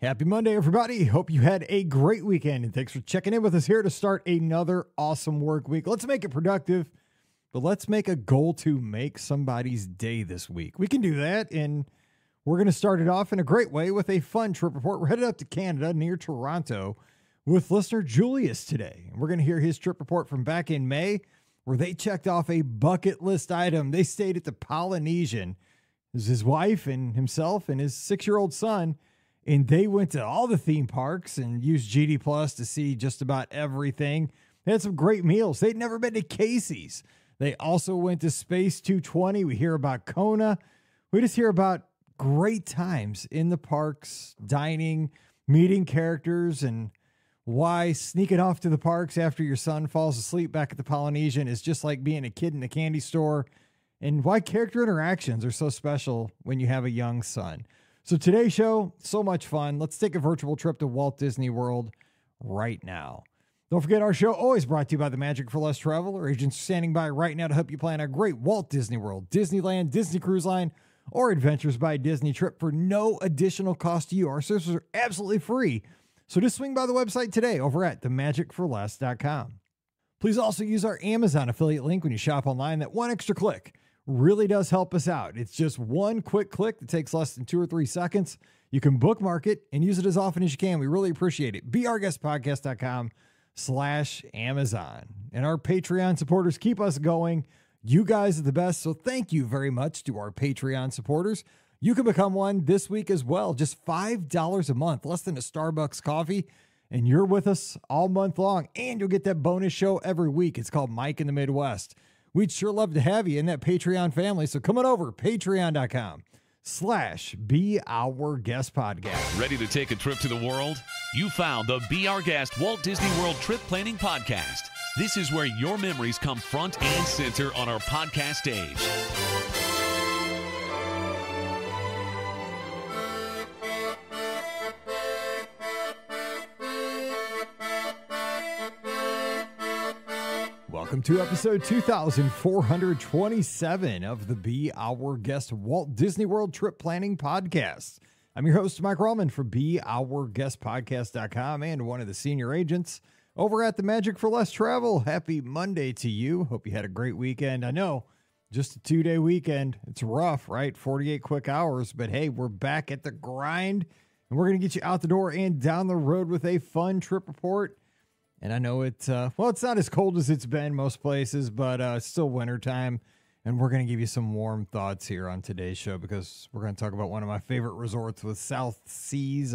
Happy Monday, everybody. Hope you had a great weekend, and thanks for checking in with us here to start another awesome work week. Let's make it productive, but let's make a goal to make somebody's day this week. We can do that, and we're going to start it off in a great way with a fun trip report. We're headed up to Canada near Toronto with listener Julius today. And we're going to hear his trip report from back in May, where they checked off a bucket list item. They stayed at the Polynesian. It was his wife and himself and his 6-year-old son. And they went to all the theme parks and used GD Plus to see just about everything. They had some great meals. They'd never been to Casey's. They also went to Space 220. We hear about Kona. We just hear about great times in the parks, dining, meeting characters, and why sneaking off to the parks after your son falls asleep back at the Polynesian is just like being a kid in a candy store, and why character interactions are so special when you have a young son. So today's show, so much fun. Let's take a virtual trip to Walt Disney World right now. Don't forget, our show always brought to you by the Magic for Less Travel. Our agents are standing by right now to help you plan a great Walt Disney World, Disneyland, Disney Cruise Line, or Adventures by Disney trip for no additional cost to you. Our services are absolutely free. So just swing by the website today over at themagicforless.com. Please also use our Amazon affiliate link when you shop online. That one extra click really does help us out. It's just one quick click that takes less than 2 or 3 seconds. You can bookmark it and use it as often as you can. We really appreciate it. beourguestpodcast.com/Amazon. And our Patreon supporters keep us going. You guys are the best. So thank you very much to our Patreon supporters. You can become one this week as well. Just $5 a month, less than a Starbucks coffee. And you're with us all month long. And you'll get that bonus show every week. It's called Mike in the Midwest. We'd sure love to have you in that Patreon family. So come on over, patreon.com/BeOurGuestPodcast. Ready to take a trip to the world? You found the Be Our Guest Walt Disney World Trip Planning Podcast. This is where your memories come front and center on our podcast stage. Welcome to episode 2427 of the Be Our Guest Walt Disney World Trip Planning Podcast. I'm your host, Mike Rallman from BeOurGuestPodcast.com and one of the senior agents over at the Magic for Less Travel. Happy Monday to you. Hope you had a great weekend. I know, just a 2-day weekend. It's rough, right? 48 quick hours, but hey, we're back at the grind and we're going to get you out the door and down the road with a fun trip report. And I know it's not as cold as it's been most places, but it's still wintertime. And we're going to give you some warm thoughts here on today's show because we're going to talk about one of my favorite resorts with South Seas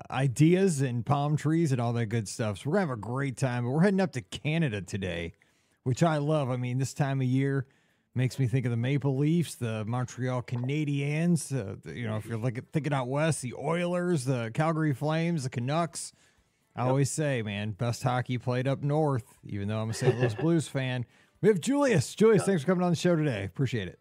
ideas and palm trees and all that good stuff. So we're going to have a great time. But we're heading up to Canada today, which I love. I mean, this time of year makes me think of the Maple Leafs, the Montreal Canadiens. If you're thinking out west, the Oilers, the Calgary Flames, the Canucks. I always say, man, best hockey played up north, even though I'm a St. Louis Blues fan. We have Julius. Julius, thanks for coming on the show today. Appreciate it.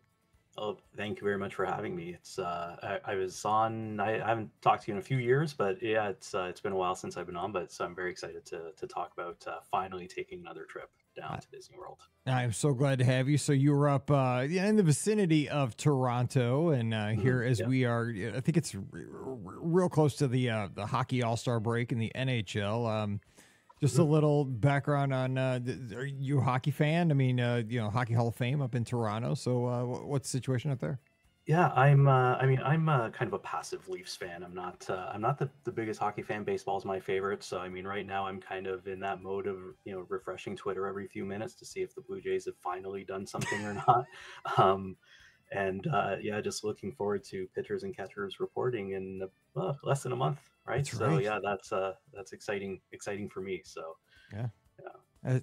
Oh, thank you very much for having me. It's I haven't talked to you in a few years, but yeah, it's been a while since I've been on, but so I'm very excited to talk about finally taking another trip down to Disney World. I'm so glad to have you. So you were up in the vicinity of Toronto, and here as we are, I think it's real close to the Hockey All-Star break in the NHL. Just a little background on, are you a hockey fan? I mean, Hockey Hall of Fame up in Toronto. So what's the situation up there? Yeah, I'm kind of a passive Leafs fan. I'm not the biggest hockey fan. Baseball is my favorite. So, I mean, right now I'm kind of in that mode of, refreshing Twitter every few minutes to see if the Blue Jays have finally done something or not. Just looking forward to pitchers and catchers reporting in less than a month. Right. That's exciting for me. So, yeah.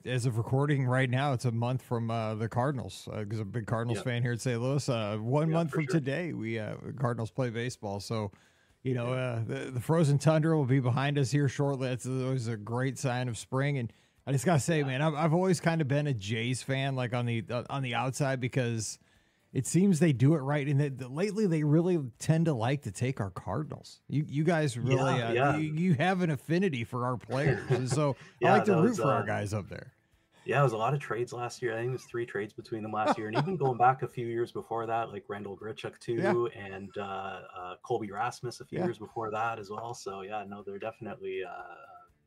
As of recording right now, it's a month from the Cardinals, because I'm a big Cardinals fan here in St. Louis. 1 month from today, we Cardinals play baseball. So, the frozen tundra will be behind us here shortly. It's always a great sign of spring. And I just gotta say, man, I've always kind of been a Jays fan, like on the outside, because it seems they do it right. And lately they really tend to like to take our Cardinals. You guys really, you have an affinity for our players. And so I like to root for our guys up there. Yeah, it was a lot of trades last year. I think it was 3 trades between them last year, and even going back a few years before that, like Randall Grichuk Yeah, too, and Colby Rasmus a few yeah. years before that as well. So yeah, no, they're definitely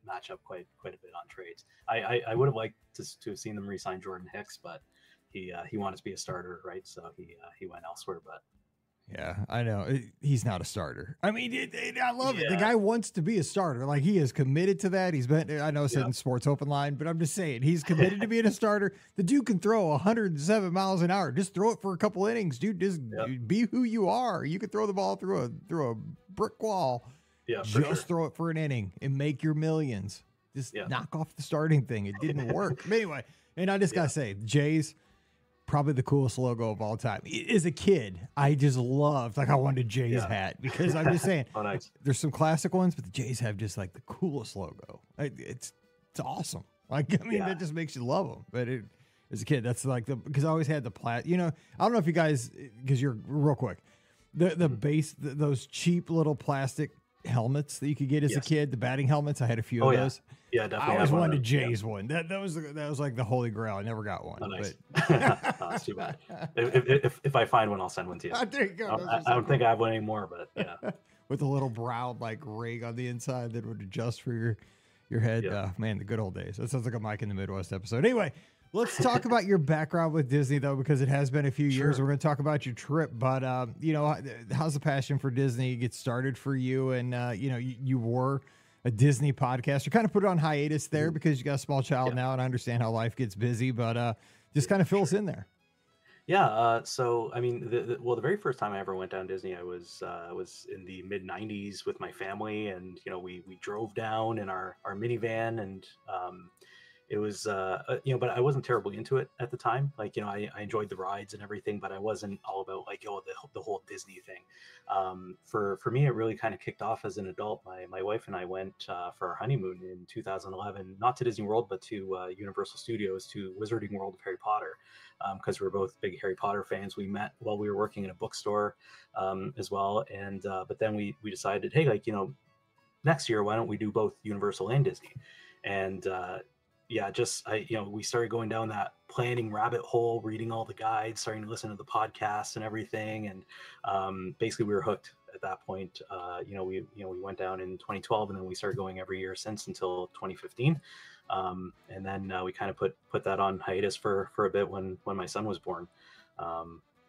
match up quite a bit on trades. I would have liked to have seen them re-sign Jordan Hicks, but he wanted to be a starter, right? So he went elsewhere. But Yeah, I know. He's not a starter. I mean, I love it. The yeah, guy wants to be a starter. Like, he is committed to that. He's been, I know I said yeah, in Sports Open Line, but I'm just saying, he's committed to being a starter. The dude can throw 107 miles an hour. Just throw it for a couple innings, dude. Just yeah, be who you are. You can throw the ball through a brick wall. yeah, for Just sure. throw it for an inning and make your millions. Just Yeah, knock off the starting thing. It didn't work. But anyway, and I just yeah, gotta say, Jays, probably the coolest logo of all time. As a kid, I just loved, like, I wanted a Jays yeah. hat because I'm just saying, Oh, nice. there's some classic ones, but the Jays have just like the coolest logo. It's awesome. Like, I mean, Yeah. that just makes you love them. But as a kid, that's like because I always had the you know, I don't know if you guys, because you're real quick, the base, those cheap little plastic helmets that you could get as a Yes. kid, the batting helmets. I had a few Oh of yeah, those. yeah, I definitely. always have one of wanted a those. Yeah. Jays one. That was like the holy grail. I never got one. Oh, nice. But Oh, that's too bad. If I find one, I'll send one to you. there you go. Those are I so don't think I have one anymore, but yeah, with a little brown like rig on the inside that would adjust for your head. Yeah. Man, the good old days. That sounds like a Mike in the Midwest episode. Anyway, let's talk about your background with Disney though, because it has been a few years. Sure. We're going to talk about your trip, but you know, how's the passion for Disney get started for you? And you know, you were a Disney podcaster, kind of put it on hiatus there because you got a small child Yeah. now, and I understand how life gets busy, but just kind of fill us in there. yeah. So I mean, the very first time I ever went down Disney, I was in the mid '90s with my family, and you know, we drove down in our minivan, and it was you know, but I wasn't terribly into it at the time. Like, you know, I enjoyed the rides and everything, but I wasn't all about like, oh, the whole Disney thing. For me, it really kind of kicked off as an adult. My wife and I went for our honeymoon in 2011, not to Disney World, but to Universal Studios, to Wizarding World of Harry Potter, because we're both big Harry Potter fans. We met while we were working in a bookstore as well, and but then we decided, hey, like, you know, next year, why don't we do both Universal and Disney? And yeah, just you know, we started going down that planning rabbit hole, reading all the guides, starting to listen to the podcasts and everything, and basically we were hooked at that point. You know, we went down in 2012, and then we started going every year since until 2015, and then we kind of put that on hiatus for a bit when my son was born,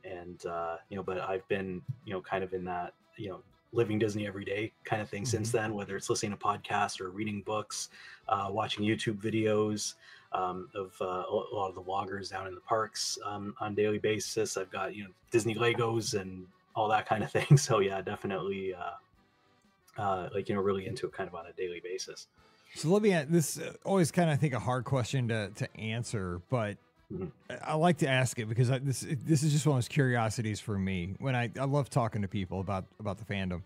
and you know, but I've been, you know, kind of in that, you know, living Disney every day kind of thing since then, whether it's listening to podcasts or reading books, watching YouTube videos of a lot of the vloggers down in the parks on a daily basis. I've got, you know, Disney Legos and all that kind of thing. So yeah, definitely like, you know, really into it kind of on a daily basis. So let me ask this, always kind of, I think, a hard question to answer, but I like to ask it because this is just one of those curiosities for me. When I love talking to people about the fandom.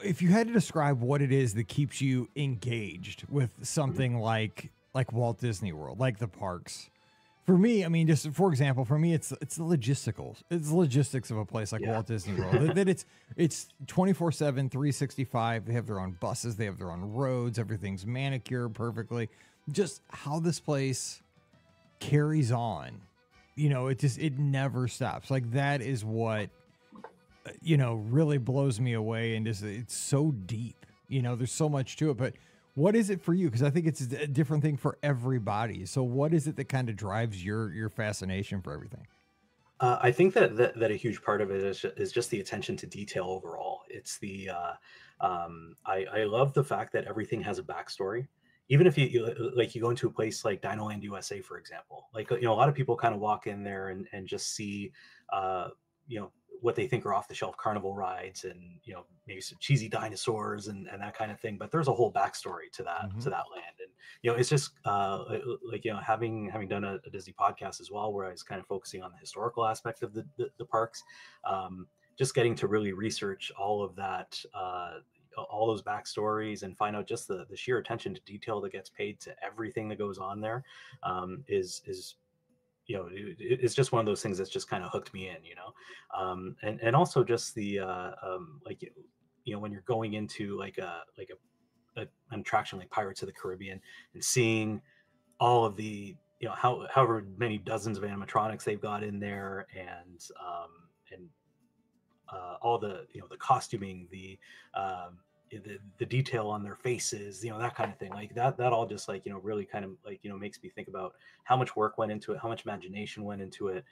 If you had to describe what it is that keeps you engaged with something like Walt Disney World, like the parks. For me, I mean, just for example, for me, it's the logisticals. It's the logistics of a place like Walt Disney World. that it's 24/7, 365. They have their own buses. They have their own roads. Everything's manicured perfectly. Just how this place carries on, you know, it never stops. Like, that is what, you know, really blows me away, and just, it's so deep, you know, there's so much to it. But what is it for you? Because I think it's a different thing for everybody. So what is it that kind of drives your fascination for everything? I think that a huge part of it is just the attention to detail overall. It's the I love the fact that everything has a backstory. Even if you go into a place like Dinoland USA, for example, like, you know, a lot of people kind of walk in there and just see, you know, what they think are off the shelf carnival rides, and, you know, maybe some cheesy dinosaurs and that kind of thing. But there's a whole backstory to that land, and, you know, it's just like, you know, having done a Disney podcast as well, where I was kind of focusing on the historical aspect of the parks, just getting to really research all of that. All those backstories, and find out just the sheer attention to detail that gets paid to everything that goes on there, is you know, it's just one of those things that's just kind of hooked me in, you know, and also just the like, you know, when you're going into like an attraction like Pirates of the Caribbean and seeing all of the, however many dozens of animatronics they've got in there, and all the, the costuming, the detail on their faces, that kind of thing, like that all just like, really kind of like, makes me think about how much work went into it, how much imagination went into it.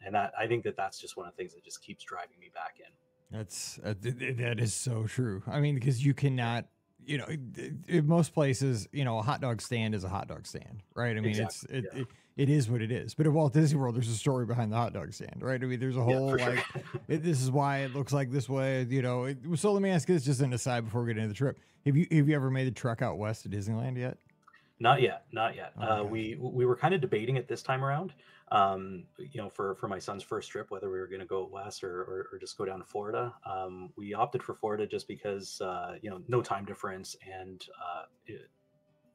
And that, I think that that's just one of the things that just keeps driving me back in. That's that is so true. I mean, because you cannot, in most places, a hot dog stand is a hot dog stand, right? I mean, Exactly. it is what it is. But at Walt Disney World, there's a story behind the hot dog stand, right? I mean, there's a whole for like, sure. this is why it looks like this way, So let me ask you this, just an aside before we get into the trip. Have you ever made the trek out west to Disneyland yet? Not yet, not yet. Oh my gosh. We were kind of debating it this time around. For my son's first trip, whether we were going to go west or just go down to Florida. We opted for Florida just because no time difference, and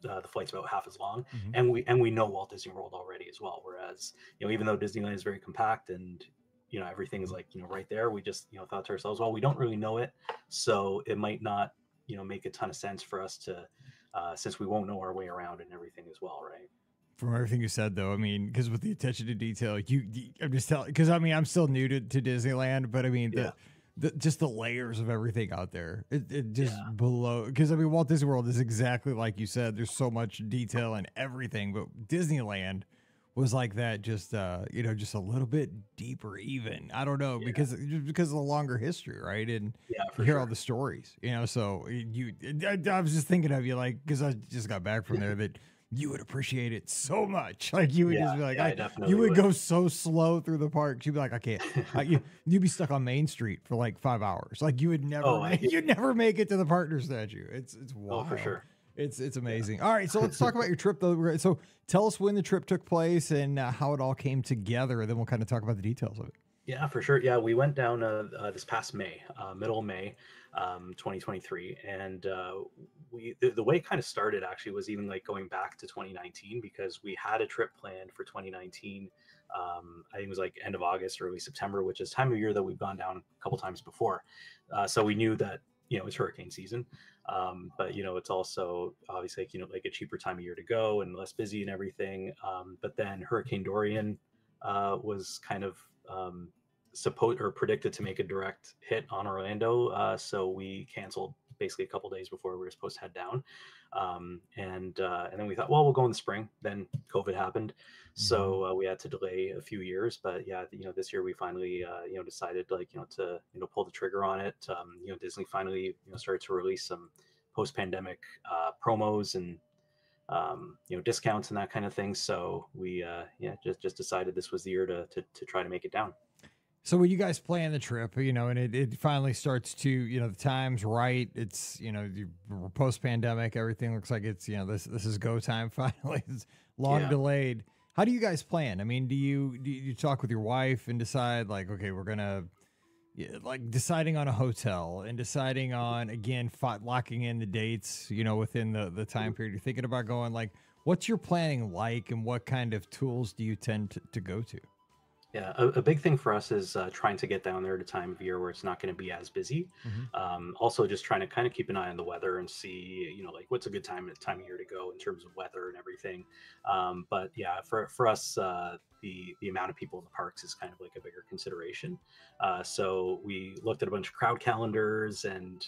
the flight's about half as long, Mhm. and we know Walt Disney World already as well. Whereas even though Disneyland is very compact and everything is like right there, we just thought to ourselves, well, we don't really know it, so it might not make a ton of sense for us to. Since we won't know our way around and everything as well, right? From everything you said, though, I mean, because with the attention to detail, I'm just telling, because I mean, I'm still new to Disneyland, but I mean, just the layers of everything out there, it just below, because I mean, Walt Disney World is exactly like you said, there's so much detail and everything, but Disneyland was like that, just just a little bit deeper even. I don't know, because of the longer history, right? And you hear all the stories, so I was just thinking of you, like, because I just got back from there, that you would appreciate it so much. Like, you would just be like, I definitely you would would. go so slow through the parks. You'd be like, I can't. You'd be stuck on Main Street for like 5 hours. Like, you would never, you'd never make it to the partner statue. It's wild. Oh, for sure. It's amazing. All right, so let's talk about your trip, though. So tell us when the trip took place and how it all came together, and then we'll kind of talk about the details of it. Yeah, for sure. Yeah, we went down this past May, middle of May, 2023, and the way it kind of started actually was even like going back to 2019, because we had a trip planned for 2019. I think it was like end of August, early September, which is time of year that we've gone down a couple times before. So we knew that it's hurricane season, but it's also obviously like a cheaper time of year to go and less busy and everything. But then Hurricane Dorian was kind of supposed or predicted to make a direct hit on Orlando, so we canceled basically a couple days before we were supposed to head down. And then we thought, well, we'll go in the spring. Then COVID happened, so we had to delay a few years. But yeah, this year we finally decided to pull the trigger on it. Disney finally started to release some post-pandemic promos and discounts and that kind of thing. So we just decided this was the year to try to make it down. So when you guys plan the trip, and it finally starts to, the time's right. It's, post pandemic, everything looks like it's, this is go time finally. It's long delayed. How do you guys plan? I mean, do you talk with your wife and decide like, okay, we're going to like deciding on a hotel and deciding on, again, locking in the dates, within the time period you're thinking about going, like, what's your planning like and what kind of tools do you tend to go to? Yeah, a big thing for us is trying to get down there at a time of year where it's not going to be as busy. Also, just trying to kind of keep an eye on the weather and see, like what's a good time of year to go in terms of weather and everything. But yeah, for us, the amount of people in the parks is kind of like a bigger consideration. So we looked at a bunch of crowd calendars and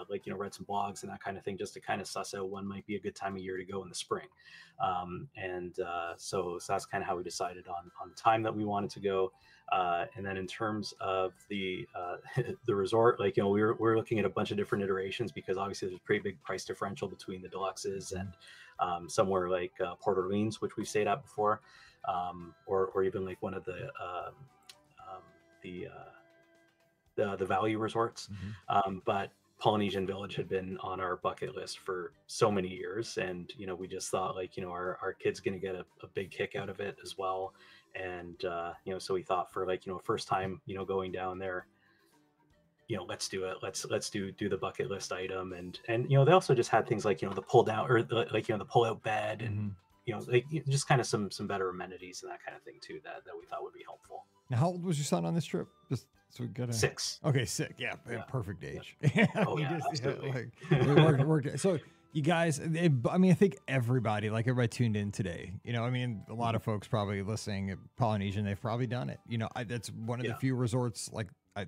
read some blogs and that kind of thing, just to kind of suss out when might be a good time of year to go in the spring. So that's kind of how we decided on the time that we wanted to go. And then in terms of the the resort, we were looking at a bunch of different iterations, because obviously there's a pretty big price differential between the deluxes and somewhere like Port Orleans, which we've stayed at before, or even like one of the value resorts. But Polynesian Village had been on our bucket list for so many years, and we just thought our kid's going to get a big kick out of it as well. And so we thought for first time going down there, let's do it. Let's do the bucket list item. And they also just had things like the pull down, or the pull out bed, and just kind of some better amenities and that kind of thing too, that we thought would be helpful. Now, how old was your son on this trip? Just so we got 6. Okay, 6. Yeah, perfect age. Oh yeah, absolutely. We worked. So You guys, I mean, I think everybody tuned in today. You know, I mean, a lot of folks probably listening at Polynesian, they've probably done it. You know, that's one of the few resorts like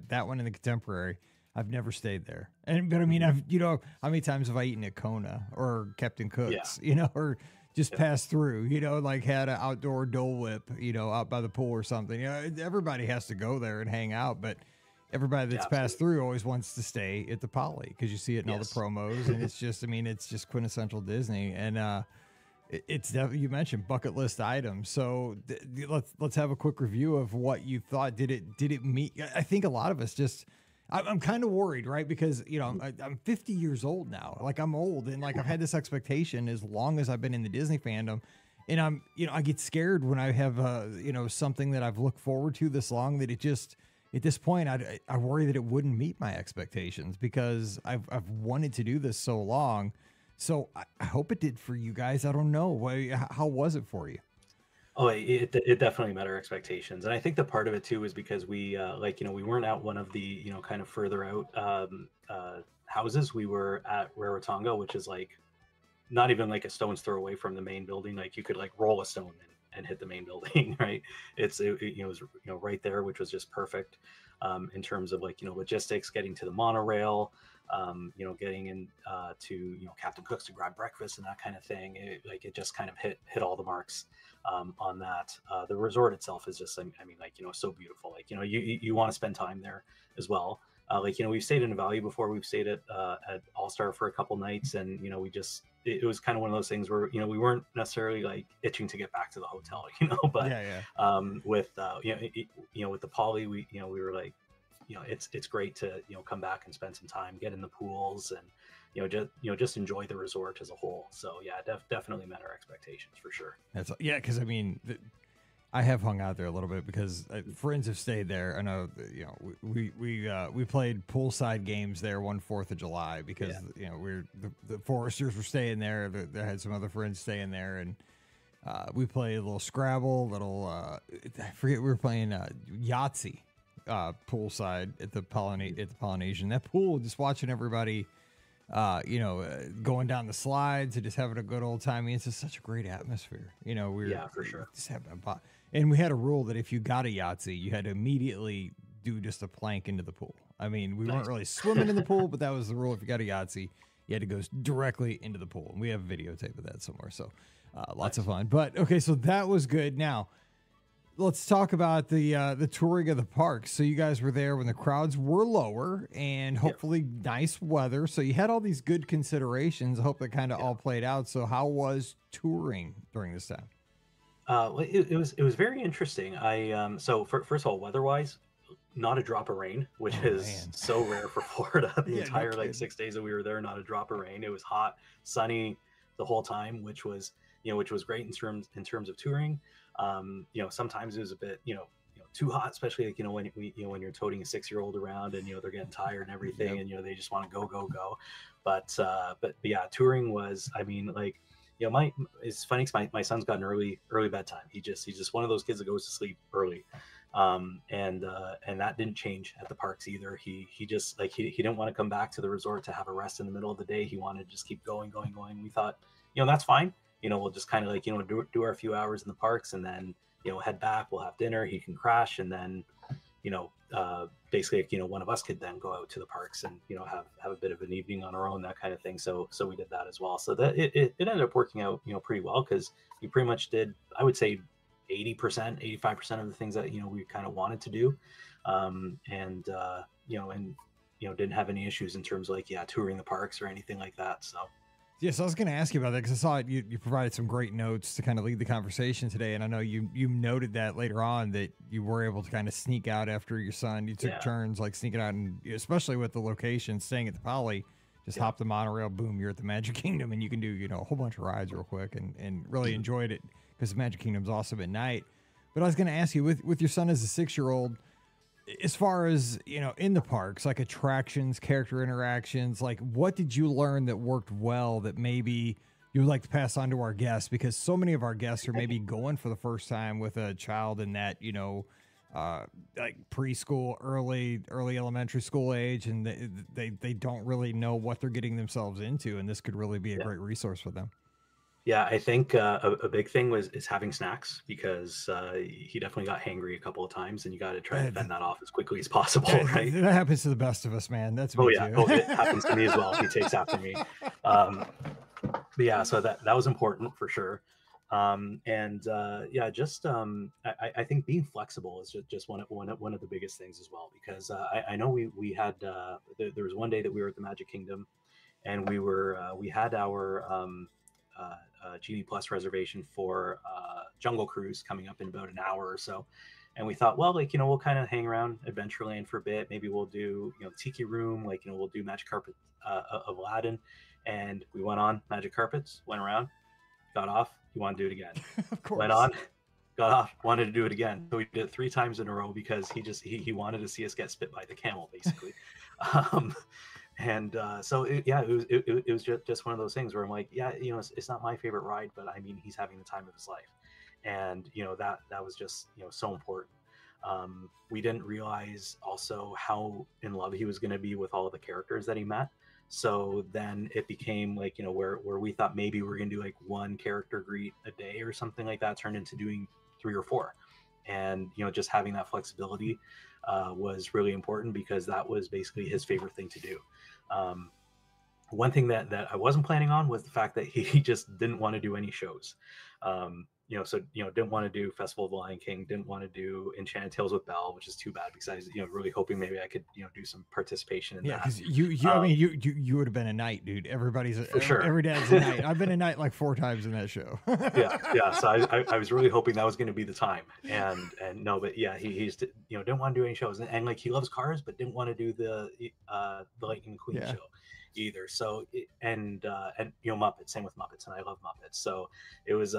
that one in the Contemporary. I've never stayed there. But I mean, how many times have I eaten at Kona or Captain Cook's, you know, or just passed through, you know, like had an outdoor Dole Whip, you know, out by the pool or something. You know, everybody has to go there and hang out, but everybody that's passed through always wants to stay at the Poly because you see it in all the promos, and it's just, I mean, it's just quintessential Disney. And it's definitely, you mentioned bucket list items. So let's have a quick review of what you thought. Did it meet? I think a lot of us just, I'm kind of worried, right? Because, you know, I'm 50 years old now. Like, I'm old, and like I've had this expectation as long as I've been in the Disney fandom. And I'm, you know, I get scared when I have, you know, something that I've looked forward to this long that it just, at this point, I worry that it wouldn't meet my expectations because I've wanted to do this so long. So I hope it did for you guys. I don't know. How was it for you? Oh, it definitely met our expectations. And I think the part of it too is because we, like, you know, we weren't at one of the, you know, kind of further out houses. We were at Rarotonga, which is like not even like a stone's throw away from the main building. Like, you could like roll a stone and hit the main building, right? It was, you know, right there, which was just perfect in terms of like, you know, logistics, getting to the monorail, you know, getting in to, you know, Captain Cook's to grab breakfast and that kind of thing. It just kind of hit all the marks on that. The resort itself is just, I mean, like, you know, so beautiful. Like, you know, you want to spend time there as well. Like, you know, we've stayed in Value before. We've stayed at All-Star for a couple nights, and, you know, it was kind of one of those things where, you know, we weren't necessarily like itching to get back to the hotel, you know, but with you know, with the Poly, we were like, you know, it's great to, you know, come back and spend some time, get in the pools, and, just enjoy the resort as a whole. So yeah, definitely met our expectations for sure. Because I mean, I have hung out there a little bit because friends have stayed there. I know, you know, we played poolside games there one 4th of July because you know the Foresters were staying there. They had some other friends staying there, and we played a little Scrabble, I forget, we were playing Yahtzee poolside at the Polynesian. That pool, just watching everybody, you know, going down the slides and just having a good old time. I mean, it's just such a great atmosphere. You know, for sure. Just and we had a rule that if you got a Yahtzee, you had to immediately do just a plank into the pool. I mean, we weren't really swimming in the pool, but that was the rule. If you got a Yahtzee, you had to go directly into the pool. And we have a videotape of that somewhere. So lots of fun. But okay, so that was good. Now, let's talk about the touring of the parks. So you guys were there when the crowds were lower and hopefully nice weather. So you had all these good considerations. I hope that kind of all played out. So how was touring during this time? It was very interesting. So first of all, weather-wise, not a drop of rain, which is so rare for Florida. The entire like 6 days that we were there, not a drop of rain. It was hot, sunny the whole time, which was great in terms of touring. You know, sometimes it was a bit, too hot, especially like, when you're toting a 6-year-old around and, you know, they're getting tired and everything, and, you know, they just want to go. But yeah, touring was, I mean, like, you know, it's funny because my son's got an early bedtime. He's just one of those kids that goes to sleep early. And that didn't change at the parks either. He just like, he didn't want to come back to the resort to have a rest in the middle of the day. He wanted to just keep going. We thought, you know, that's fine. You know, we'll just kind of like, you know, do our few hours in the parks and then, you know, head back, we'll have dinner, he can crash. And then, you know, basically, you know, one of us could then go out to the parks and, you know, have a bit of an evening on our own, that kind of thing. So we did that as well. So that it ended up working out, you know, pretty well, because we pretty much did, I would say 80%, 85% of the things that, you know, we kind of wanted to do. Didn't have any issues in terms of like, touring the parks or anything like that. So. Yes, I was going to ask you about that because I saw you provided some great notes to kind of lead the conversation today. And I know you noted that later on that you were able to kind of sneak out after your son. You took turns like sneaking out, and especially with the location, staying at the Poly, just hop the monorail, boom, you're at the Magic Kingdom, and you can do, you know, a whole bunch of rides real quick and really enjoyed it because the Magic Kingdom's awesome at night. But I was going to ask you, with your son as a 6-year-old, as far as, you know, in the parks, like attractions, character interactions, like what did you learn that worked well that maybe you would like to pass on to our guests? Because so many of our guests are maybe going for the first time with a child in that, you know, like preschool, early elementary school age, and they don't really know what they're getting themselves into, and this could really be a great resource for them. Yeah, I think a big thing is having snacks, because he definitely got hangry a couple of times, and you got to try to fend that off as quickly as possible, right? That happens to the best of us, man. That's me too. Oh, it happens to me as well. He takes after me. But yeah, so that was important for sure. Yeah, just I think being flexible is just one of the biggest things as well, because I know we had there was one day that we were at the Magic Kingdom, and we had our Genie Plus reservation for Jungle Cruise coming up in about an hour or so. And we thought, well, like, we'll kind of hang around Adventureland for a bit. Maybe we'll do, Tiki Room, like, we'll do Magic Carpet of Aladdin. And we went on Magic Carpets, went around, got off. He wanted to do it again. Of course. Went on, got off, wanted to do it again. So we did it 3 times in a row, because he wanted to see us get spit by the camel, basically. So it was just one of those things where I'm like, yeah, it's not my favorite ride, but I mean, he's having the time of his life. And, that was just, so important. We didn't realize also how in love he was going to be with all of the characters that he met. So then it became like, where we thought maybe we're going to do like 1 character greet a day or something like that, turned into doing 3 or 4. And, just having that flexibility was really important, because that was basically his favorite thing to do. One thing that I wasn't planning on was the fact that he just didn't want to do any shows. Didn't want to do Festival of the Lion King, didn't want to do Enchanted Tales with Belle, which is too bad, because I was, really hoping maybe I could, do some participation in that. Yeah, because you would have been a knight, dude. For sure. Every dad's a knight. I've been a knight like 4 times in that show. yeah. So I was really hoping that was going to be the time, and no, but yeah, he's didn't want to do any shows, and like he loves cars, but didn't want to do the Lightning McQueen show either. So Muppets, same with Muppets, and I love Muppets. So it was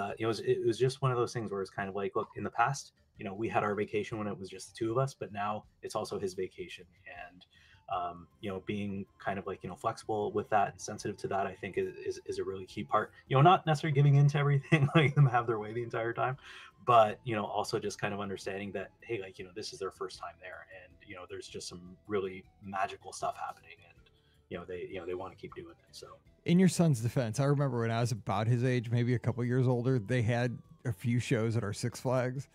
just one of those things where it's kind of like, look, in the past, we had our vacation when it was just the 2 of us, but now it's also his vacation, and being kind of like, flexible with that and sensitive to that, I think is a really key part. Not necessarily giving into everything, letting them have their way the entire time, but also just kind of understanding that, hey, like, this is their first time there, and there's just some really magical stuff happening, and they want to keep doing it. So in your son's defense, I remember when I was about his age, maybe a couple years older, they had a few shows at our Six Flags,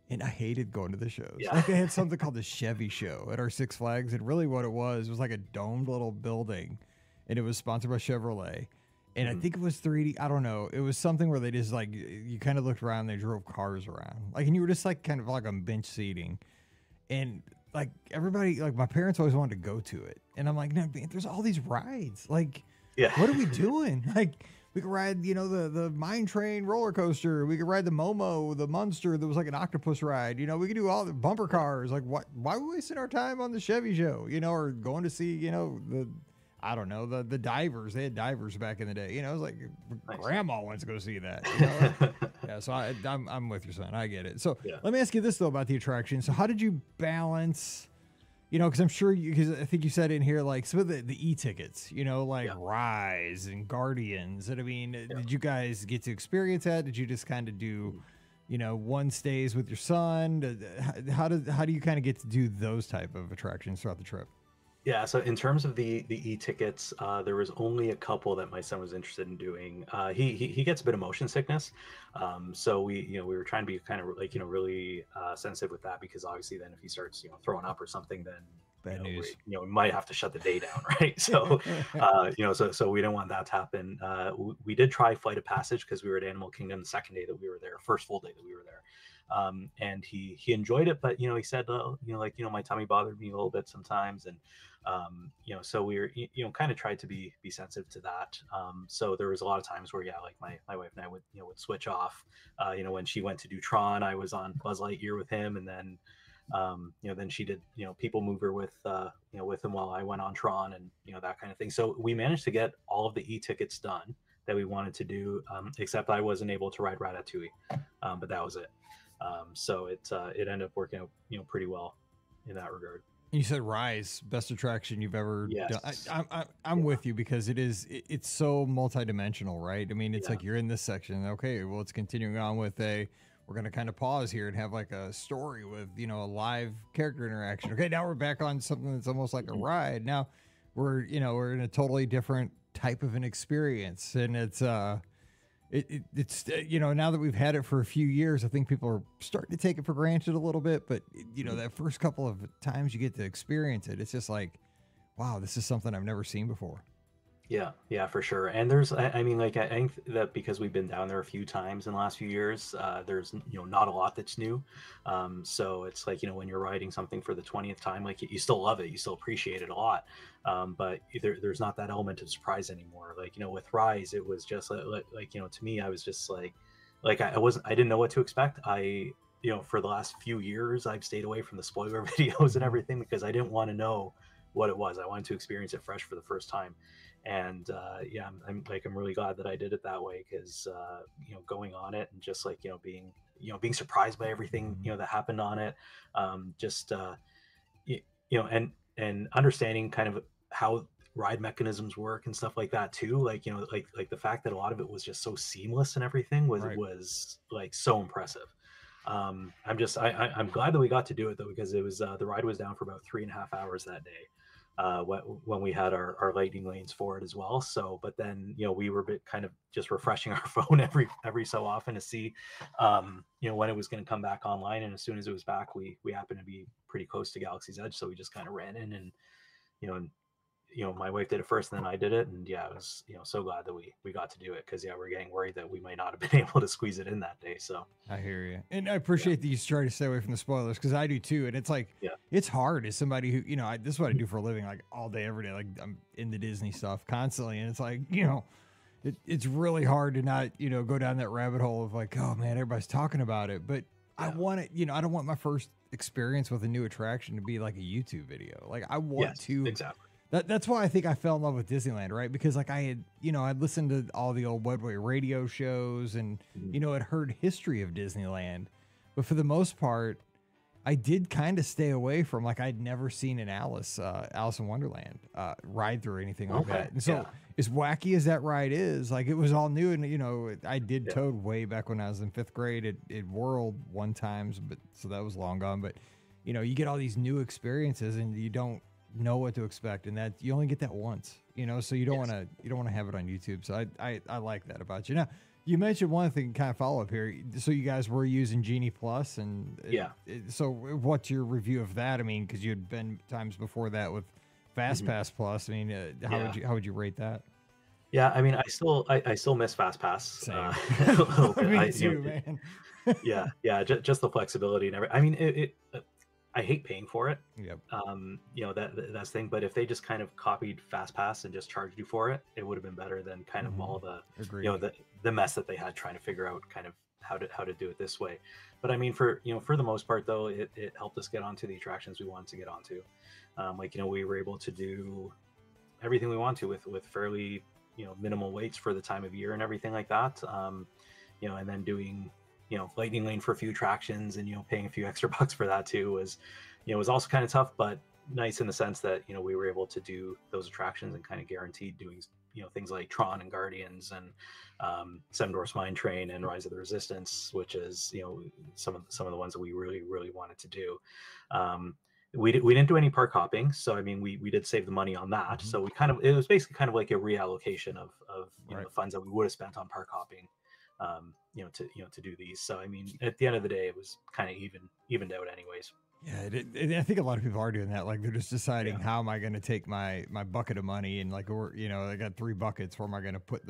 and I hated going to the shows. Yeah. Like they had something called the Chevy Show at our Six Flags, and really what it was like a domed little building, and it was sponsored by Chevrolet. And I think it was 3D. I don't know. It was something where they just like, you kind of looked around, and they drove cars around, like, and you were just like kind of like on bench seating, and like everybody, like my parents always wanted to go to it, and I'm like, no, man, there's all these rides. Like, what are we doing? Like, we could ride, the Mine Train roller coaster. We could ride the Momo, the Monster. There was like an octopus ride. We could do all the bumper cars. Like, what? Why are we wasting our time on the Chevy Show? Or going to see, I don't know, the divers. They had divers back in the day. It was like nice. Grandma wants to go see that. Yeah, so I'm with your son. I get it. So let me ask you this though about the attraction. So how did you balance? Because I'm sure because I think you said in here like some of the e-tickets. Like Rise and Guardians. And I mean, did you guys get to experience that? Did you just kind of do, one stays with your son? How do you kind of get to do those type of attractions throughout the trip? Yeah, so in terms of the e-tickets, there was only a couple that my son was interested in doing. He gets a bit of motion sickness, so we were trying to be kind of like really sensitive with that, because obviously then if he starts throwing up or something, then bad news. We might have to shut the day down, right? So so we don't want that to happen. We did try Flight of Passage, because we were at Animal Kingdom the second day that we were there, first full day that we were there. And he enjoyed it, but he said, my tummy bothered me a little bit sometimes, and so we were kind of tried to be sensitive to that. So there was a lot of times where like my wife and I would switch off. When she went to do Tron, I was on Buzz Lightyear with him, and then then she did People Mover with him while I went on Tron, and that kind of thing. So we managed to get all of the e-tickets done that we wanted to do, except I wasn't able to ride Ratatouille, but that was it. So it ended up working out pretty well in that regard. You said Rise, best attraction you've ever yes. done. I'm with you, because it's so multidimensional, right? I mean, it's like you're in this section. Okay, well, it's continuing on with we're going to kind of pause here and have like a story with, you know, a live character interaction. Okay, now we're back on something that's almost like a ride. Now we're in a totally different type of an experience. And it's, it's you know, now that we've had it for a few years, I think people are starting to take it for granted a little bit. But, you know, that first couple of times you get to experience it, it's just like, wow, this is something I've never seen before. Yeah, for sure. And there's, I mean, like, I think that because we've been down there a few times in the last few years, there's, you know, not a lot that's new. So it's like, you know, when you're riding something for the 20th time, like you still love it, you still appreciate it a lot. But there's not that element of surprise anymore. Like, you know, with Rise, it was just like, you know, to me, I was just like I didn't know what to expect. You know, for the last few years, I've stayed away from the spoiler videos and everything because I didn't want to know what it was. I wanted to experience it fresh for the first time. And yeah, I'm really glad that I did it that way because you know, going on it and just like, you know, being surprised by everything, you know, that happened on it, just you know, and understanding kind of how ride mechanisms work and stuff like that too. Like, you know, like the fact that a lot of it was just so seamless and everything was like so impressive. I'm glad that we got to do it though, because it was the ride was down for about 3.5 hours that day. When we had our lightning lanes for it as well. So, but then, you know, we were kind of just refreshing our phone every so often to see, you know, when it was going to come back online. And as soon as it was back, we happened to be pretty close to Galaxy's Edge. So we just kind of ran in and, you know, my wife did it first and then I did it. And yeah, I was, you know, so glad that we got to do it because yeah, we're getting worried that we might not have been able to squeeze it in that day. So I hear you. And I appreciate that you try to stay away from the spoilers because I do too. And it's like, it's hard as somebody who, you know, this is what I do for a living, like all day, every day. Like I'm in the Disney stuff constantly. And it's like, you know, it's really hard to not, you know, go down that rabbit hole of like, oh man, everybody's talking about it. But I want it, you know, I don't want my first experience with a new attraction to be like a YouTube video. Like I want to. Exactly. That's why I think I fell in love with Disneyland, right? Because like I had, you know, I'd listened to all the old Webway radio shows and, you know, I'd heard history of Disneyland. But for the most part, I did kind of stay away from, like, I'd never seen an Alice in Wonderland ride through or anything like that. And so as wacky as that ride is, like it was all new. And, you know, I did Toad way back when I was in 5th grade at World one times, but so that was long gone. But, you know, you get all these new experiences and you don't know what to expect, and that you only get that once, you know, so you don't want to have it on YouTube. So I like that about you. Now you mentioned one thing, kind of follow up here, so you guys were using Genie Plus and so what's your review of that? I mean, because you had been times before that with Fast Pass Plus. I mean, how would you rate that? Yeah, I mean, I still miss Fast Pass. Me too, man. yeah, just the flexibility and everything. I mean, I hate paying for it. Yep. You know, that's the thing. But if they just kind of copied Fast Pass and just charged you for it, it would have been better than kind of all the Agreed. you know the mess that they had trying to figure out kind of how to do it this way. But I mean, for the most part though, it helped us get onto the attractions we wanted to get onto. Like, you know, we were able to do everything we want to with fairly, you know, minimal waits for the time of year and everything like that. You know, and then doing, you know, lightning lane for a few attractions and, you know, paying a few extra bucks for that too was also kind of tough, but nice in the sense that, you know, we were able to do those attractions and kind of guaranteed doing, you know, things like Tron and Guardians and Seven Dwarfs Mine Train and Rise of the Resistance, which is, you know, some of the ones that we really, really wanted to do. We didn't do any park hopping, so I mean, we did save the money on that. So it was basically kind of like a reallocation of you know, the funds that we would have spent on park hopping. You know, to do these. So I mean, at the end of the day, it was kind of evened out anyways. Yeah, I think a lot of people are doing that. Like they're just deciding how am I going to take my bucket of money and like, or you know, I got 3 buckets. Where am I going to put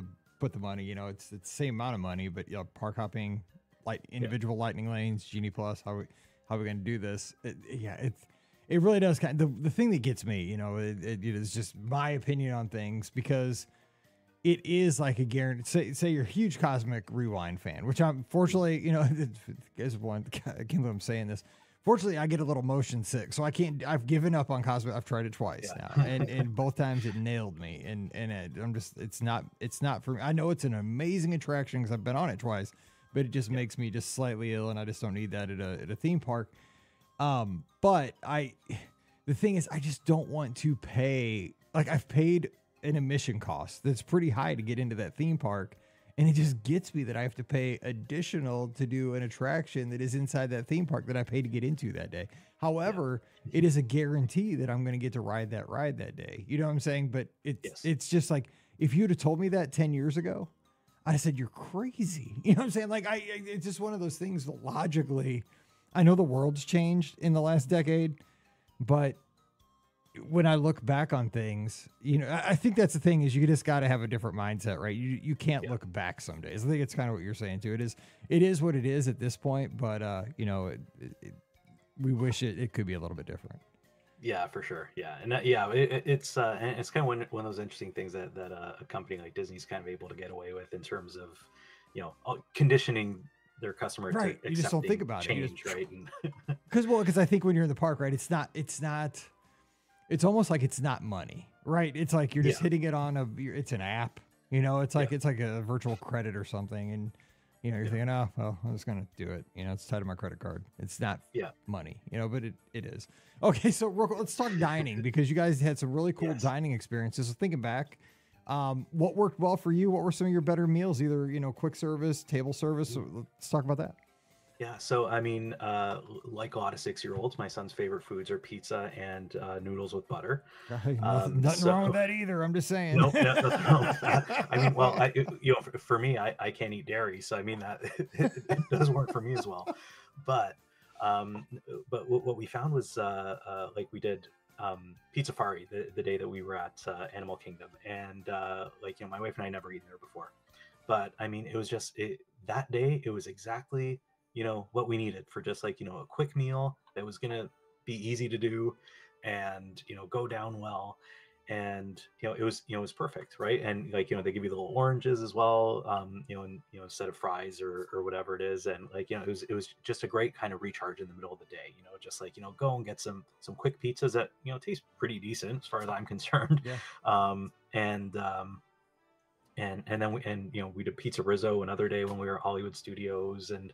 the money? You know, it's the same amount of money, but you know, park hopping, like individual lightning lanes, Genie Plus. How are we going to do this? It really does kind of, the thing that gets me. You know, it is just my opinion on things because it is like a guarantee. Say you're a huge Cosmic Rewind fan, which I'm fortunately, you know, as one, I can't believe I'm saying this. Fortunately, I get a little motion sick, so I can't. I've given up on Cosmic. I've tried it twice now, and both times it nailed me. And I'm just, it's not for me. I know it's an amazing attraction because I've been on it twice, but it just makes me just slightly ill, and I just don't need that at a theme park. But the thing is, I just don't want to pay. Like I've paid an admission cost that's pretty high to get into that theme park, And it just gets me that I have to pay additional to do an attraction that is inside that theme park that I paid to get into that day. However, it is a guarantee that I'm going to get to ride that day. You know what I'm saying? But it's just like, if you'd have told me that 10 years ago, I said, you're crazy. You know what I'm saying? Like, it's just one of those things that logically, I know the world's changed in the last decade, but when I look back on things, you know, I think that's the thing, is you just got to have a different mindset, right? You can't look back some days. I think it's kind of what you're saying too. It is what it is at this point, but you know, we wish it could be a little bit different. Yeah, for sure. Yeah, and it's kind of one of those interesting things that a company like Disney's kind of able to get away with in terms of, you know, conditioning their customer to You just don't think about change, it, right? Because I think when you're in the park, right, it's almost like it's not money, right? It's like you're just hitting it on it's an app, you know, it's like a virtual credit or something. And, you know, you're thinking, oh, well, I'm just going to do it. You know, it's tied to my credit card. It's not money, you know, but it is. Okay. So let's talk dining, because you guys had some really cool dining experiences. So thinking back, what worked well for you? What were some of your better meals? Either, you know, quick service, table service. So let's talk about that. Yeah, so I mean, like a lot of 6-year-olds, my son's favorite foods are pizza and noodles with butter. Nothing wrong with that either. I'm just saying. Nope, nothing wrong with that. I mean, well, you know, for me, I can't eat dairy, so I mean that it does work for me as well. But what we found was like we did Pizza Fari the day that we were at Animal Kingdom, and like, you know, my wife and I never eaten there before, but I mean, it was just that day. It was exactly, you know, what we needed for just like, you know, a quick meal that was going to be easy to do and, you know, go down well. And, you know, it was perfect. Right. And like, you know, they give you the little oranges as well, you know, and, you know, instead of fries or whatever it is. And like, you know, it was just a great kind of recharge in the middle of the day, you know, just like, you know, go and get some quick pizzas that, you know, taste pretty decent as far as I'm concerned. And then you know, we did pizza Rizzo another day when we were at Hollywood Studios, and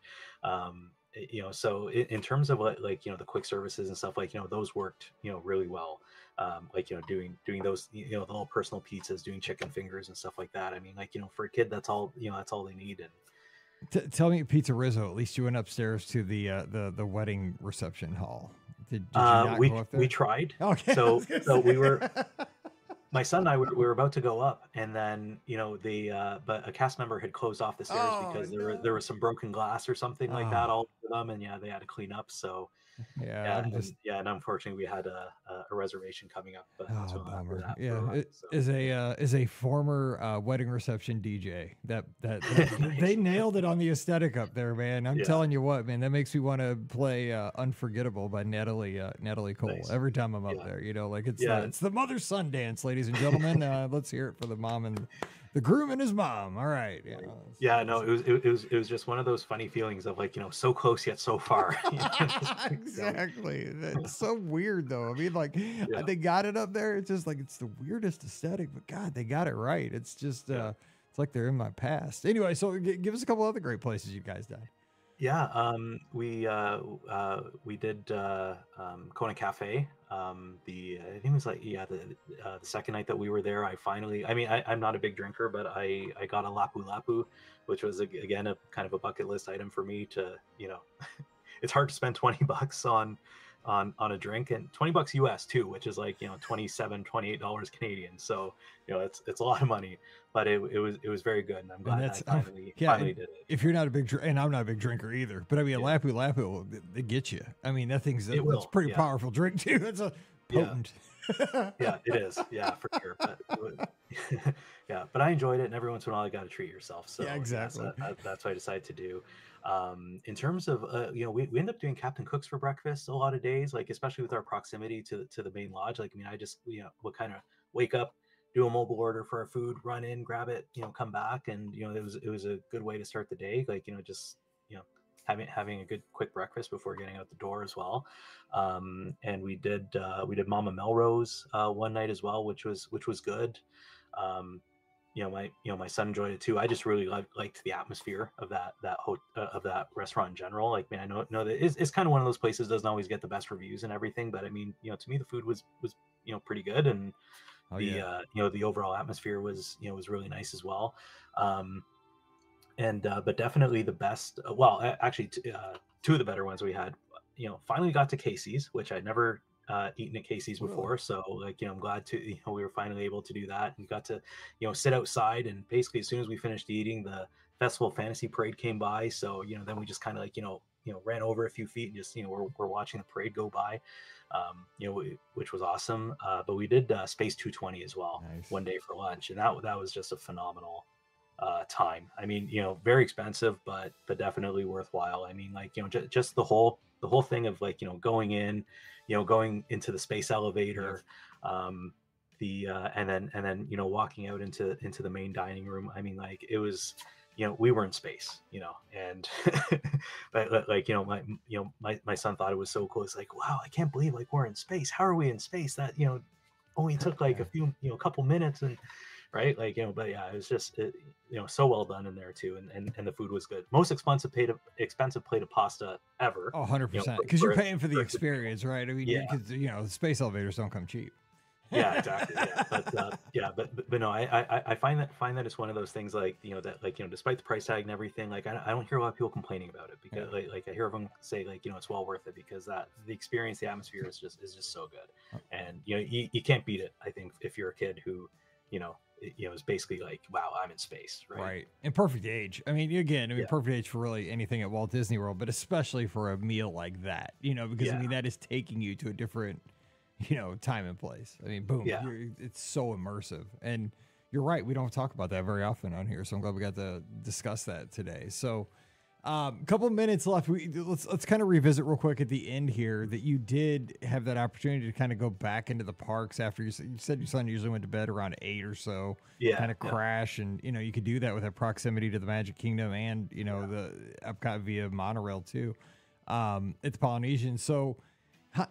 you know, so in terms of like, you know, the quick services and stuff, like, you know, those worked, you know, really well. Like, you know, doing those, you know, the little personal pizzas, doing chicken fingers and stuff like that. I mean, like, you know, for a kid, that's all, you know, that's all they need. And tell me, Pizza Rizzo, at least you went upstairs to the wedding reception hall. Did you not go up there? We tried. Okay. So we were. My son and I were about to go up, and then, you know, but a cast member had closed off the stairs because there was some broken glass or something like that all over them, and they had to clean up. So and unfortunately we had a reservation coming up. Bummer. As a former wedding reception DJ, that they nailed it on the aesthetic up there, man. I'm telling you what, man, that makes me want to play Unforgettable by Natalie Cole. Nice. Every time I'm up there, you know, like it's the mother son dance, ladies and gentlemen. Let's hear it for the mom and the groom and his mom. All right. It was just one of those funny feelings of like, you know, so close yet so far. Exactly. That's so weird though. I mean, like they got it up there. It's just like, it's the weirdest aesthetic, but God, they got it right. It's just, it's like they're in my past. Anyway, so give us a couple other great places you guys did. Yeah, we did Kona Cafe. I think it was like the second night that we were there. I'm not a big drinker, but I got a Lapu Lapu, which was again a kind of a bucket list item for me to, you know, it's hard to spend $20 on a drink, and $20 US too, which is like, you know, $27-$28 Canadian. So, you know, it's a lot of money, but it was very good, and I'm glad I finally did it. If you're not a big and I'm not a big drinker either, but I mean, a Lapu Lapu, they get you. I mean, that's a pretty powerful drink too. That's a potent. Yeah, it is. Yeah, for sure. But but I enjoyed it, and every once in a while you got to treat yourself. So exactly. That's what I decided to do. In terms of, you know, we end up doing Captain Cook's for breakfast a lot of days, like especially with our proximity to the main lodge. Like, I mean, I just, you know, would kind of wake up, do a mobile order for our food, run in, grab it, you know, come back, and you know, it was a good way to start the day. Like, you know, just, you know, having a good quick breakfast before getting out the door as well. And we did Mama Melrose one night as well, which was good. My son enjoyed it too. I just really liked the atmosphere of that restaurant in general. Like, man, I know that it's kind of one of those places that doesn't always get the best reviews and everything, but I mean, you know, to me the food was you know, pretty good, and the overall atmosphere was really nice as well. And but definitely the best. Well, actually, two of the better ones we had. Finally got to Casey's, which I'd never eaten at Casey's Really? before. So like, I'm glad to, we were finally able to do that and got to, sit outside. And basically as soon as we finished eating, the Festival Fantasy Parade came by. So, then we just kind of like, ran over a few feet and just, we're watching the parade go by, which was awesome. But we did Space 220 as well. Nice. One day for lunch. And that was just a phenomenal time. I mean, very expensive, but definitely worthwhile. I mean, like, just the whole thing of like, going in, going into the space elevator, and then walking out into the main dining room. I mean, like, it was, we were in space, and but like, my son thought it was so cool. It's like, wow, I can't believe like we're in space. How are we in space? That only took like a few, couple minutes, and right, like, but yeah, it was just so well done in there too, and the food was good. Most expensive plate of pasta ever. Oh, 100%, because you're paying for the experience, right? I mean, yeah, because the space elevators don't come cheap. Yeah, exactly. Yeah, but no, I find that it's one of those things like, that like, despite the price tag and everything, like I don't hear a lot of people complaining about it, because like I hear everyone say like, it's well worth it, because that the experience, the atmosphere is just so good. And you can't beat it, I think, if you're a kid who is basically like, wow, I'm in space, right? Right. And perfect age. I mean, perfect age for really anything at Walt Disney World, but especially for a meal like that, because I mean, that is taking you to a different, time and place. I mean, boom, it's so immersive. And you're right, we don't talk about that very often on here, so I'm glad we got to discuss that today. So a couple of minutes left. Let's kind of revisit real quick at the end here that you did have that opportunity to kind of go back into the parks after you said your son usually went to bed around 8 or so. Kind of crash, and you could do that with a proximity to the Magic Kingdom and the Epcot via monorail too. It's Polynesian. So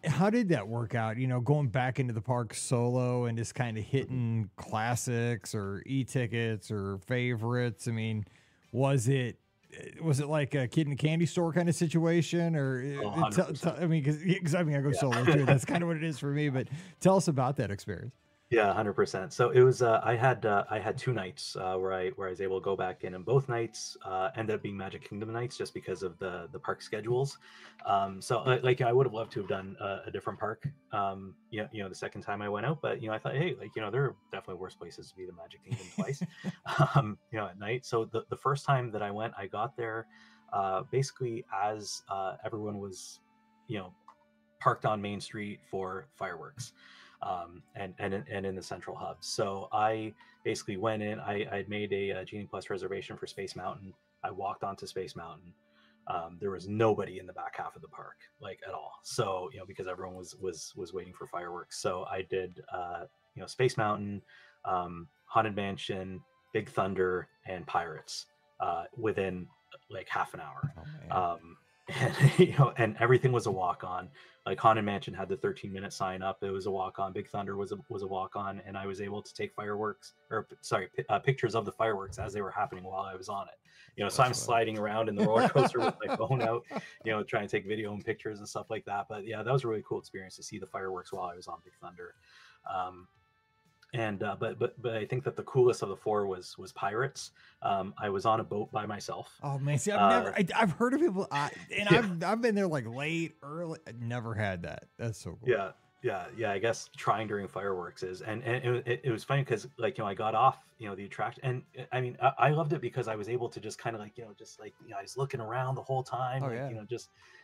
how did that work out? Going back into the park solo and just kind of hitting classics or e-tickets or favorites. I mean, was it like a kid in a candy store kind of situation, or I mean, because I go solo too. That's kind of what it is for me. But tell us about that experience. Yeah, 100%. So it was I had 2 nights where I was able to go back in, and both nights ended up being Magic Kingdom nights just because of the park schedules. So like I would have loved to have done a different park, the second time I went out, but I thought, hey, like, there are definitely worse places to be than Magic Kingdom twice, at night. So the first time that I went, I got there basically as everyone was, parked on Main Street for fireworks. And in the central hub. So I basically went in. I'd made a Genie Plus reservation for Space Mountain. I walked onto Space Mountain. There was nobody in the back half of the park, like, at all. So because everyone was waiting for fireworks. So I did Space Mountain, Haunted Mansion, Big Thunder, and Pirates within like half an hour. And and everything was a walk on. Like Haunted Mansion had the 13-minute sign up. It was a walk on. Big Thunder was a walk on, and I was able to take pictures of the fireworks as they were happening while I was on it. So I'm sliding around in the roller coaster with my phone out, trying to take video and pictures and stuff like that. But yeah, that was a really cool experience to see the fireworks while I was on Big Thunder. And but I think that the coolest of the four was Pirates. I was on a boat by myself. Oh man, see, I've heard of people, I've been there like late, early. I never had that. That's so cool. Yeah. I guess trying during fireworks is, and it was funny because like I got off the attraction, and I mean I loved it because I was able to just kind of like I was looking around the whole time,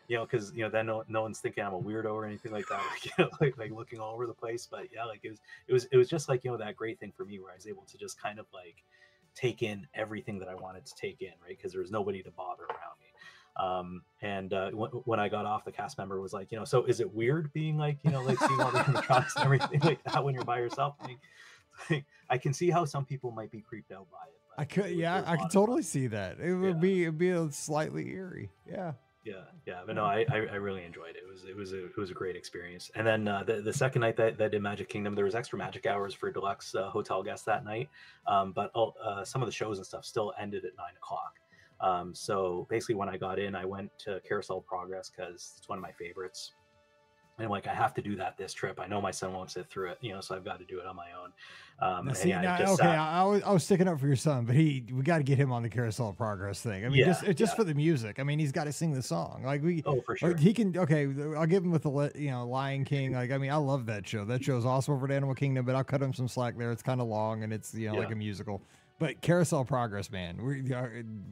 because then no one's thinking I'm a weirdo or anything like that, like looking all over the place. But yeah, like it was just like that great thing for me where I was able to just kind of like take in everything that I wanted to take in, right? Because there was nobody to bother around me. And when I got off, the cast member was like, so is it weird being like like seeing all the animatronics and everything like that when you're by yourself? I can see how some people might be creeped out by it. I could totally see that. It would be slightly eerie. Yeah. But no, I really enjoyed it. It was a great experience. And then the second night that did Magic Kingdom, there was extra magic hours for deluxe hotel guests that night. But some of the shows and stuff still ended at 9:00. So basically when I got in, I went to Carousel of Progress because it's one of my favorites. And I'm like, I have to do that this trip. I know my son won't sit through it, so I've got to do it on my own. Now, And see, yeah, now, it just okay, sat. I was sticking up for your son, but we got to get him on the Carousel of Progress thing. I mean, Yeah, just for the music. I mean, he's got to sing the song. Like Oh, for or sure. he can. Okay, I'll give him with the Lion King. Like, I mean, I love that show. That show's awesome over at Animal Kingdom, but I'll cut him some slack there. It's kind of long and it's Yeah. like a musical. But Carousel of Progress, man,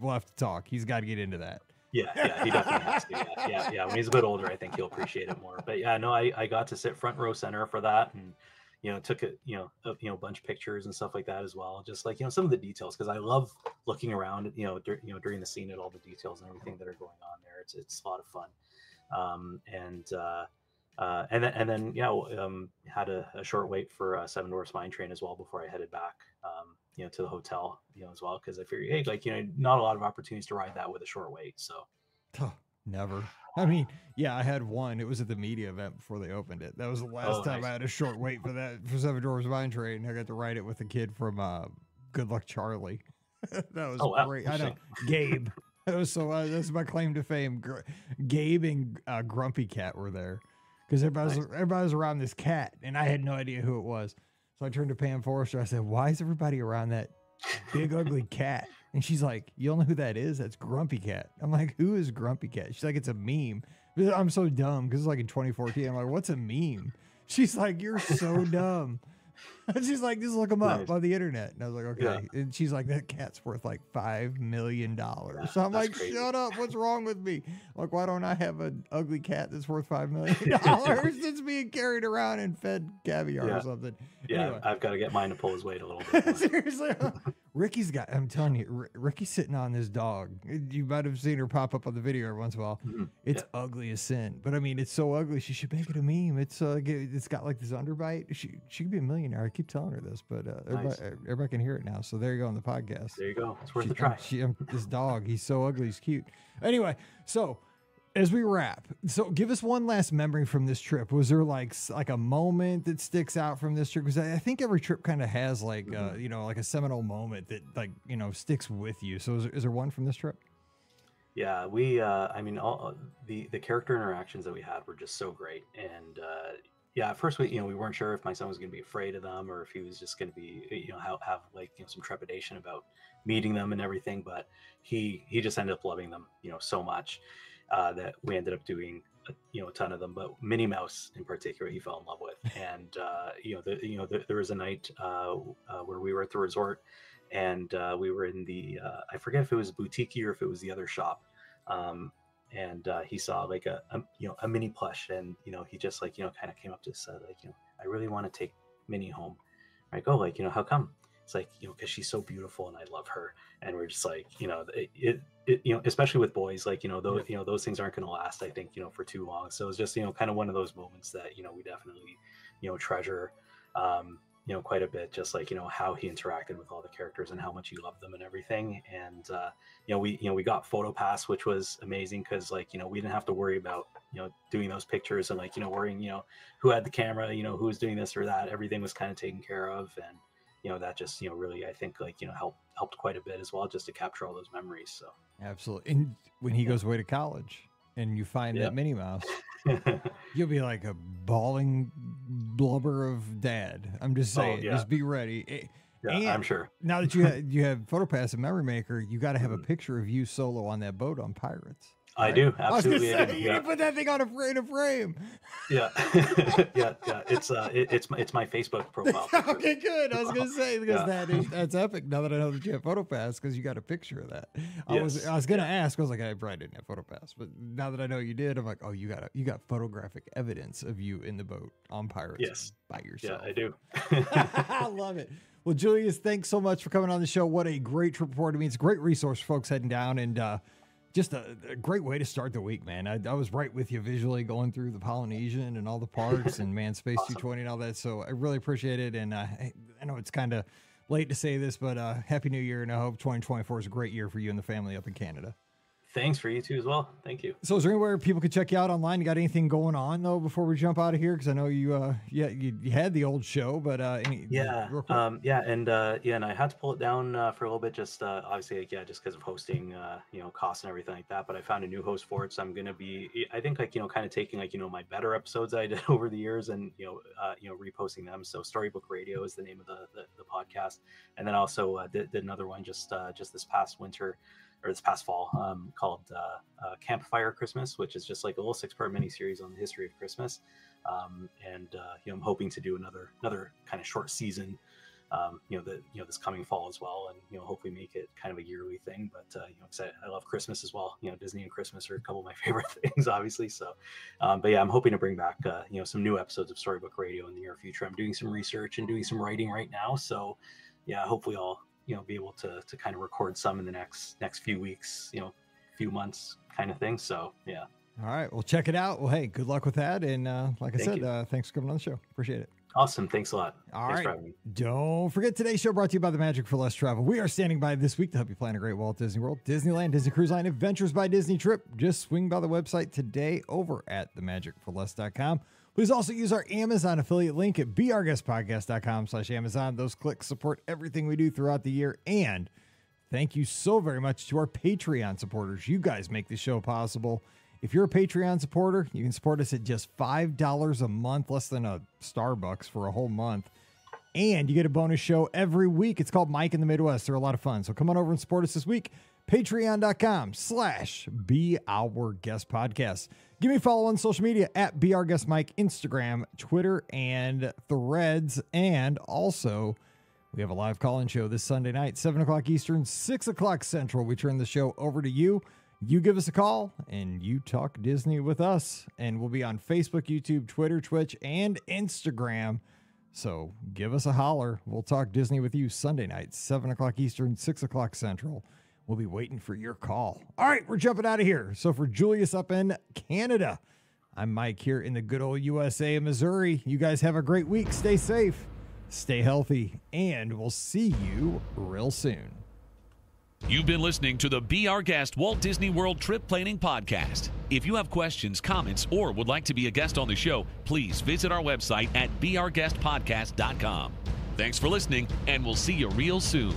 we'll have to talk. He's got to get into that. Yeah, he definitely has to. Yeah. When he's a bit older, I think he'll appreciate it more. But yeah, no, I got to sit front row center for that, and took a bunch of pictures and stuff like that as well. Just like some of the details, because I love looking around, during the scene at all the details and everything that are going on there. It's a lot of fun. And then had a short wait for Seven Dwarfs Mine Train as well before I headed back. To the hotel, as well, because I figured, hey, like, not a lot of opportunities to ride that with a short wait. So, never. I mean, yeah, I had one. It was at the media event before they opened it. That was the last time nice. I had a short wait for Seven Dwarfs Mine Train. I got to ride it with a kid from Good Luck Charlie. That was wow. great. I know, Gabe. That was that's my claim to fame. Gabe and Grumpy Cat were there because everybody was around this cat, and I had no idea who it was. So I turned to Pam Forrester. I said, "Why is everybody around that big ugly cat?" And she's like, "You don't know who that is? That's Grumpy Cat." I'm like, "Who is Grumpy Cat?" She's like, "It's a meme." I'm so dumb because it's like in 2014. I'm like, "What's a meme?" She's like, "You're so dumb." And she's like, "Just look him up on the internet." And I was like, "Okay." Yeah. And she's like, "That cat's worth like $5 million." So I'm like, crazy. "Shut up. What's wrong with me? Like, why don't I have an ugly cat that's worth $5 million that's being carried around and fed caviar or something?" Yeah, anyway. I've got to get mine to pull his weight a little bit. Seriously. I'm telling you, Ricky's sitting on this dog. You might have seen her pop up on the video every once in a while. Mm-hmm. It's ugly as sin. But I mean, it's so ugly, she should make it a meme. It's got like this underbite. She could be a millionaire. I keep telling her this, but everybody can hear it now. So there you go on the podcast. There you go. It's worth a try. This dog, he's so ugly, he's cute. Anyway, so as we wrap, so give us one last memory from this trip. Was there like a moment that sticks out from this trip? Because I think every trip kind of has like like a seminal moment that sticks with you. So is there one from this trip? Yeah, we all the character interactions that we had were just so great. And at first we weren't sure if my son was going to be afraid of them or if he was just going to be have like some trepidation about meeting them and everything. But he just ended up loving them so much. That we ended up doing a ton of them, but Minnie Mouse in particular he fell in love with. And there was a night where we were at the resort, and we were in the I forget if it was boutique or if it was the other shop, and he saw like a mini plush, and he just like kind of came up to us like I really want to take Minnie home. I go like how come? It's like because she's so beautiful and I love her. And we're just like especially with boys, like those things aren't going to last, I think for too long. So it's just kind of one of those moments that we definitely treasure quite a bit, just like how he interacted with all the characters and how much he loved them and everything. And we got PhotoPass, which was amazing because like we didn't have to worry about doing those pictures and like worrying who had the camera, who was doing this or that. Everything was kind of taken care of. And that just really, I think, like helped quite a bit as well, just to capture all those memories. So absolutely. And when he goes away to college and you find that Minnie Mouse, you'll be like a bawling blubber of dad. I'm just saying, just be ready. Yeah, I'm sure. Now that you have PhotoPass and Memory Maker, you got to have a picture of you solo on that boat on Pirates. Right? I do, absolutely. I was gonna say, you put that thing on in a frame. Yeah, yeah. It's my Facebook profile. Okay, good. I was gonna say because that's epic. Now that I know that you have PhotoPass, because you got a picture of that. I was gonna ask. I was like, I probably didn't have PhotoPass, but now that I know you did, I'm like, oh, you got photographic evidence of you in the boat on Pirates by yourself. Yeah, I do. I love it. Well, Julius, thanks so much for coming on the show. What a great trip report. I mean, it's a great resource for folks heading down, and just a great way to start the week, man. I was right with you visually going through the Polynesian and all the parks and Space awesome. 220 and all that. So I really appreciate it. And I know it's kind of late to say this, but Happy New Year. And I hope 2024 is a great year for you and the family up in Canada. Thanks for you too as well. Thank you. So is there anywhere people could check you out online? You got anything going on though before we jump out of here? Because I know you you had the old show, but real quick. And I had to pull it down for a little bit, just obviously, just because of hosting, costs and everything like that. But I found a new host for it, so I'm gonna be, I think, kind of taking my better episodes I did over the years and reposting them. So Storybook Radio is the name of the podcast, and then also did another one just this past winter. Or this past fall, called Campfire Christmas, which is just like a little 6-part miniseries on the history of Christmas. I'm hoping to do another kind of short season, this coming fall as well, and hopefully make it kind of a yearly thing. But because I love Christmas as well. Disney and Christmas are a couple of my favorite things, obviously. So, I'm hoping to bring back some new episodes of Storybook Radio in the near future. I'm doing some research and doing some writing right now, so hopefully I'll be able to kind of record some in the next few weeks, few months kind of thing. So, yeah. All right. Well, check it out. Well, hey, good luck with that. And like I said, thanks for coming on the show. Appreciate it. Awesome. Thanks a lot. Thanks for having me. Don't forget, today's show brought to you by the Magic for Less Travel. We are standing by this week to help you plan a great Walt Disney World, Disneyland, Disney Cruise Line, Adventures by Disney trip. Just swing by the website today over at themagicforless.com. Please also use our Amazon affiliate link at beourguestpodcast.com/Amazon. Those clicks support everything we do throughout the year. And thank you so very much to our Patreon supporters. You guys make this show possible. If you're a Patreon supporter, you can support us at just $5 a month, less than a Starbucks for a whole month. And you get a bonus show every week. It's called Mike in the Midwest. They're a lot of fun. So come on over and support us this week. Patreon.com/BeOurGuestPodcast. Give me a follow on social media at BeOurGuestMike, Instagram, Twitter, and Threads. And also, we have a live call-in show this Sunday night, 7 o'clock Eastern, 6 o'clock Central. We turn the show over to you. You give us a call, and you talk Disney with us. And we'll be on Facebook, YouTube, Twitter, Twitch, and Instagram. So give us a holler. We'll talk Disney with you Sunday night, 7 o'clock Eastern, 6 o'clock Central. We'll be waiting for your call. All right, we're jumping out of here. So for Julius up in Canada, I'm Mike here in the good old USA of Missouri. You guys have a great week. Stay safe, stay healthy, and we'll see you real soon. You've been listening to the Be Our Guest Walt Disney World Trip Planning Podcast. If you have questions, comments, or would like to be a guest on the show, please visit our website at beourguestpodcast.com. Thanks for listening, and we'll see you real soon.